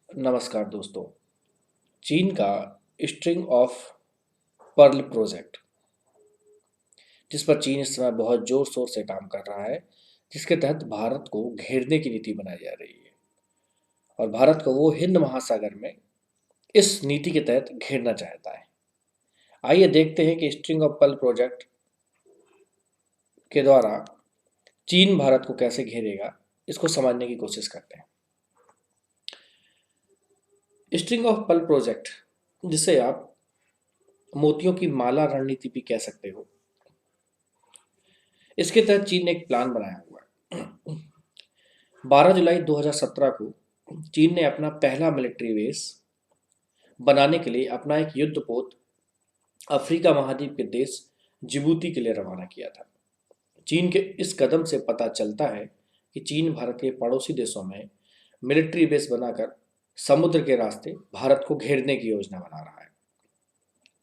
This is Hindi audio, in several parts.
नमस्कार दोस्तों। चीन का स्ट्रिंग ऑफ पर्ल प्रोजेक्ट, जिस पर चीन इस समय बहुत जोर शोर से काम कर रहा है, जिसके तहत भारत को घेरने की नीति बनाई जा रही है और भारत को वो हिंद महासागर में इस नीति के तहत घेरना चाहता है। आइए देखते हैं कि स्ट्रिंग ऑफ पर्ल प्रोजेक्ट के द्वारा चीन भारत को कैसे घेरेगा, इसको समझने की कोशिश करते हैं। स्ट्रिंग ऑफ पर्ल प्रोजेक्ट, जिसे आप मोतियों की माला रणनीति भी कह सकते हो, इसके तहत चीन ने एक प्लान बनाया हुआ है। 12 जुलाई 2017 को चीन ने अपना पहला मिलिट्री बेस बनाने के लिए अपना एक युद्धपोत अफ्रीका महाद्वीप के देश जिबूती के लिए रवाना किया था। चीन के इस कदम से पता चलता है कि चीन भारत के पड़ोसी देशों में मिलिट्री बेस बनाकर समुद्र के रास्ते भारत को घेरने की योजना बना रहा है।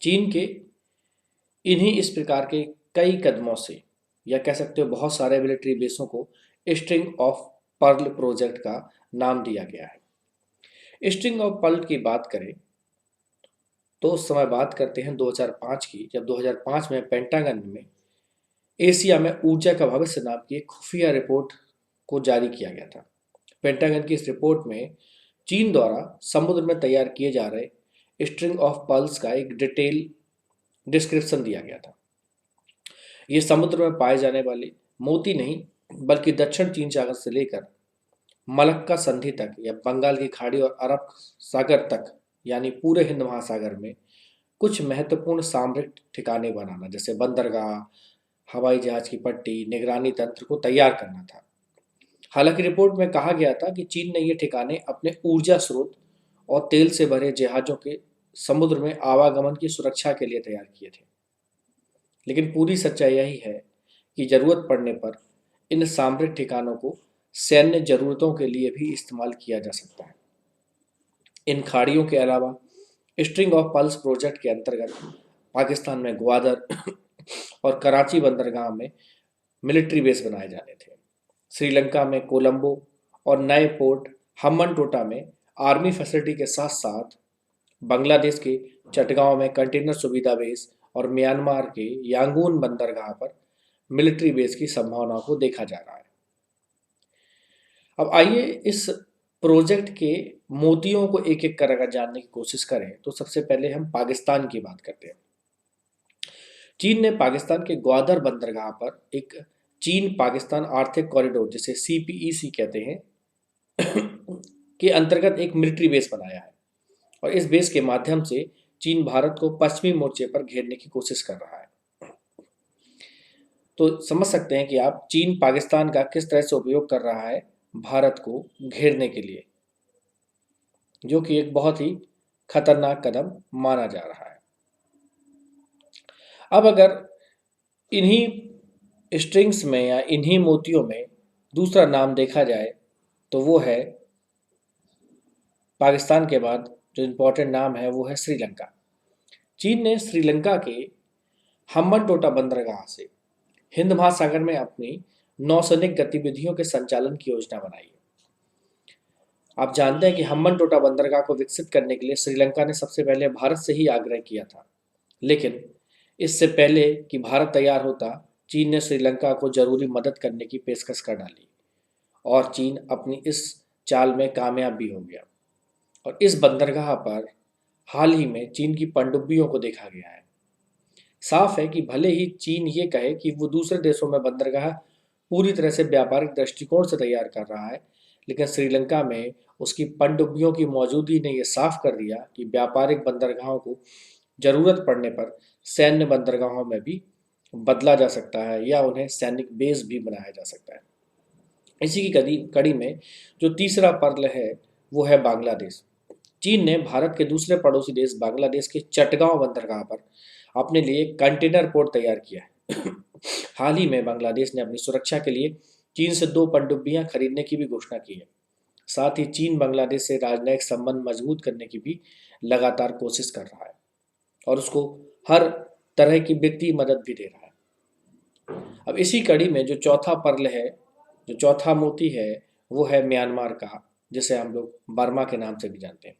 चीन के इन्हीं इस प्रकार के कई कदमों से, या कह सकते हो बहुत सारे मिलिट्री बेसों को स्ट्रिंग ऑफ पर्ल प्रोजेक्ट का नाम दिया गया है। स्ट्रिंग ऑफ पर्ल की बात करें तो उस समय बात करते हैं 2005 की, जब 2005 में पेंटागन में एशिया में ऊर्जा का भविष्य नाम की एक खुफिया रिपोर्ट को जारी किया गया था। पेंटागन की इस रिपोर्ट में चीन द्वारा समुद्र में तैयार किए जा रहे स्ट्रिंग ऑफ पर्ल्स का एक डिटेल डिस्क्रिप्शन दिया गया था। ये समुद्र में पाए जाने वाले मोती नहीं, बल्कि दक्षिण चीन सागर से लेकर मलक्का संधि तक या बंगाल की खाड़ी और अरब सागर तक, यानी पूरे हिंद महासागर में कुछ महत्वपूर्ण सामरिक ठिकाने बनाना, जैसे बंदरगाह, हवाई जहाज की पट्टी, निगरानी तंत्र को तैयार करना था। हालांकि रिपोर्ट में कहा गया था कि चीन ने ये ठिकाने अपने ऊर्जा स्रोत और तेल से भरे जहाज़ों के समुद्र में आवागमन की सुरक्षा के लिए तैयार किए थे। लेकिन पूरी सच्चाई यही है कि जरूरत पड़ने पर इन सामरिक ठिकानों को सैन्य जरूरतों के लिए भी इस्तेमाल किया जा सकता है। इन खाड़ियों के अलावा स्ट्रिंग ऑफ पर्ल्स प्रोजेक्ट के अंतर्गत पाकिस्तान में ग्वादर और कराची बंदरगाह में मिलिट्री बेस बनाए जाने थे। श्रीलंका में कोलंबो और नए पोर्ट हम्बनटोटा में आर्मी फैसिलिटी के साथ साथ बांग्लादेश के चटगांव में कंटेनर सुविधा बेस और म्यांमार के यांगून बंदरगाह पर मिलिट्री बेस की संभावनाओं को देखा जा रहा है। अब आइए इस प्रोजेक्ट के मोतियों को एक एक कर अगर जानने की कोशिश करें तो सबसे पहले हम पाकिस्तान की बात करते हैं। चीन ने पाकिस्तान के ग्वादर बंदरगाह पर एक चीन पाकिस्तान आर्थिक कॉरिडोर, जिसे सीपीईसी कहते हैं, के अंतर्गत एक मिलिट्री बेस बनाया है और इस बेस के माध्यम से चीन भारत को पश्चिमी मोर्चे पर घेरने की कोशिश कर रहा है। तो समझ सकते हैं कि आप चीन पाकिस्तान का किस तरह से उपयोग कर रहा है भारत को घेरने के लिए, जो कि एक बहुत ही खतरनाक कदम माना जा रहा है। अब अगर इन्हीं स्ट्रिंग्स में या इन्हीं मोतियों में दूसरा नाम देखा जाए तो वो है, पाकिस्तान के बाद जो इम्पोर्टेंट नाम है वो है श्रीलंका। चीन ने श्रीलंका के हम्बनटोटा बंदरगाह से हिंद महासागर में अपनी नौसैनिक गतिविधियों के संचालन की योजना बनाई है। आप जानते हैं कि हम्बनटोटा बंदरगाह को विकसित करने के लिए श्रीलंका ने सबसे पहले भारत से ही आग्रह किया था, लेकिन इससे पहले कि भारत तैयार होता, चीन ने श्रीलंका को जरूरी मदद करने की पेशकश कर डाली और चीन अपनी इस चाल में कामयाब भी हो गया। और इस बंदरगाह पर हाल ही में चीन की पनडुब्बियों को देखा गया है। साफ है कि भले ही चीन ये कहे कि वो दूसरे देशों में बंदरगाह पूरी तरह से व्यापारिक दृष्टिकोण से तैयार कर रहा है, लेकिन श्रीलंका में उसकी पनडुब्बियों की मौजूदगी ने यह साफ कर दिया कि व्यापारिक बंदरगाहों को जरूरत पड़ने पर सैन्य बंदरगाहों में भी बदला जा सकता है या उन्हें सैनिक बेस भी बनाया जा सकता है। इसी की कड़ी में जो तीसरा पर्ल है वो है बांग्लादेश। चीन ने भारत के दूसरे पड़ोसी देश बांग्लादेश के चटगांव बंदरगाह पर अपने लिए कंटेनर पोर्ट तैयार किया है। हाल ही में बांग्लादेश ने अपनी सुरक्षा के लिए चीन से 2 पनडुब्बियां खरीदने की भी घोषणा की है। साथ ही चीन बांग्लादेश से राजनयिक संबंध मजबूत करने की भी लगातार कोशिश कर रहा है और उसको हर तरह की वित्तीय मदद भी दे रहा है। अब इसी कड़ी में जो चौथा पर्ल है, जो चौथा मोती है, वो है म्यांमार का, जिसे हम लोग बर्मा के नाम से भी जानते हैं।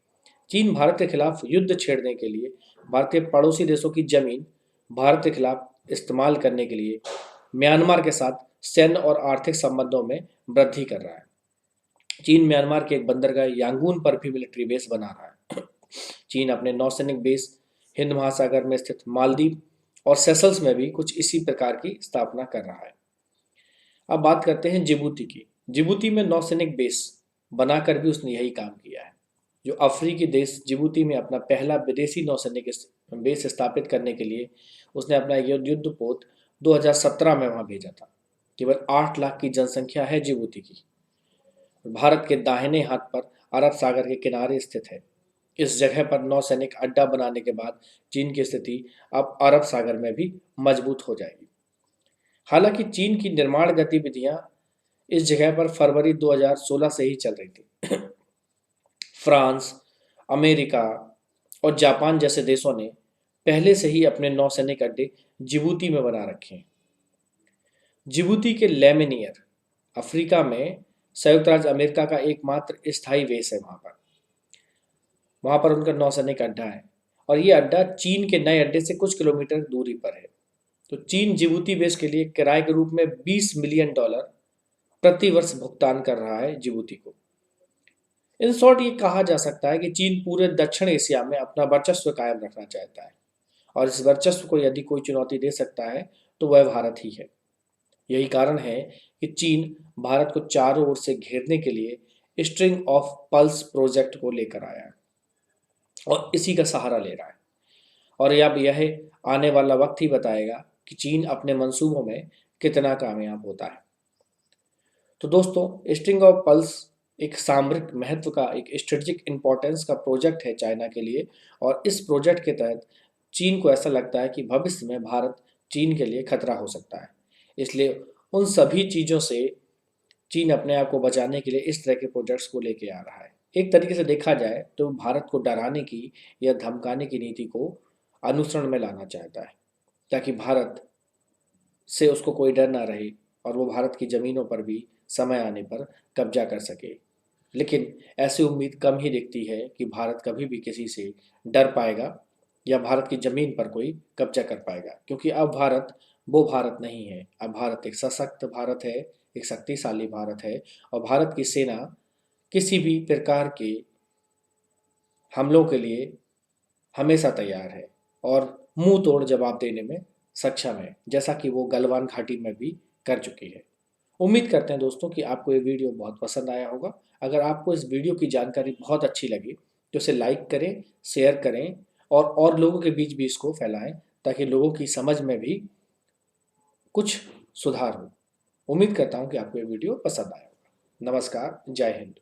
चीन भारत के खिलाफ युद्ध छेड़ने के लिए भारतीय पड़ोसी देशों की जमीन भारत के खिलाफ इस्तेमाल करने के लिए म्यांमार के साथ सैन्य और आर्थिक संबंधों में वृद्धि कर रहा है। चीन म्यांमार के एक बंदरगाह यांगून पर भी मिलिट्री बेस बना रहा है। चीन अपने नौसैनिक बेस हिंद महासागर में स्थित मालदीव और सेशल्स में भी कुछ इसी प्रकार की स्थापना कर रहा है। अब बात करते हैं जिबूती की। जिबूती में नौसैनिक बेस बनाकर भी उसने यही काम किया है। जो अफ्रीकी देश जिबूती में अपना पहला विदेशी नौसैनिक बेस स्थापित करने के लिए उसने अपना युद्धपोत 2017 में वहां भेजा था। केवल 8 लाख की जनसंख्या है जिबूती की। भारत के दाहिने हाथ पर अरब सागर के किनारे स्थित है। इस जगह पर नौसैनिक अड्डा बनाने के बाद चीन की स्थिति अब अरब सागर में भी मजबूत हो जाएगी। हालांकि चीन की निर्माण गतिविधियां इस जगह पर फरवरी 2016 से ही चल रही थी। फ्रांस, अमेरिका और जापान जैसे देशों ने पहले से ही अपने नौसैनिक अड्डे जिबूती में बना रखे हैं। जिबूती के लेमिनियर अफ्रीका में संयुक्त राज्य अमेरिका का एकमात्र स्थायी बेस है। वहां पर उनका नौसैनिक अड्डा है और ये अड्डा चीन के नए अड्डे से कुछ किलोमीटर दूरी पर है। तो चीन जिबूती बेस के लिए किराए के रूप में $20 मिलियन प्रति वर्ष भुगतान कर रहा है जिबूती को। इन शॉर्ट ये कहा जा सकता है कि चीन पूरे दक्षिण एशिया में अपना वर्चस्व कायम रखना चाहता है और इस वर्चस्व को यदि कोई चुनौती दे सकता है तो वह भारत ही है। यही कारण है कि चीन भारत को चारों ओर से घेरने के लिए स्ट्रिंग ऑफ पल्स प्रोजेक्ट को लेकर आया है और इसी का सहारा ले रहा है। और अब यह आने वाला वक्त ही बताएगा कि चीन अपने मंसूबों में कितना कामयाब होता है। तो दोस्तों, स्ट्रिंग ऑफ पल्स एक सामरिक महत्व का, एक स्ट्रेटेजिक इंपॉर्टेंस का प्रोजेक्ट है चाइना के लिए और इस प्रोजेक्ट के तहत चीन को ऐसा लगता है कि भविष्य में भारत चीन के लिए खतरा हो सकता है। इसलिए उन सभी चीज़ों से चीन अपने आप को बचाने के लिए इस तरह के प्रोजेक्ट्स को लेके आ रहा है। एक तरीके से देखा जाए तो भारत को डराने की या धमकाने की नीति को अनुसरण में लाना चाहता है ताकि भारत से उसको कोई डर ना रहे और वो भारत की ज़मीनों पर भी समय आने पर कब्जा कर सके। लेकिन ऐसी उम्मीद कम ही दिखती है कि भारत कभी भी किसी से डर पाएगा या भारत की ज़मीन पर कोई कब्जा कर पाएगा, क्योंकि अब भारत वो भारत नहीं है। अब भारत एक सशक्त भारत है, एक शक्तिशाली भारत है और भारत की सेना किसी भी प्रकार के हमलों के लिए हमेशा तैयार है और मुंह तोड़ जवाब देने में सक्षम है, जैसा कि वो गलवान घाटी में भी कर चुकी है। उम्मीद करते हैं दोस्तों कि आपको ये वीडियो बहुत पसंद आया होगा। अगर आपको इस वीडियो की जानकारी बहुत अच्छी लगी तो इसे लाइक करें, शेयर करें और लोगों के बीच भी इसको फैलाएं ताकि लोगों की समझ में भी कुछ सुधार हो। उम्मीद करता हूँ कि आपको ये वीडियो पसंद आया होगा। नमस्कार, जय हिंद।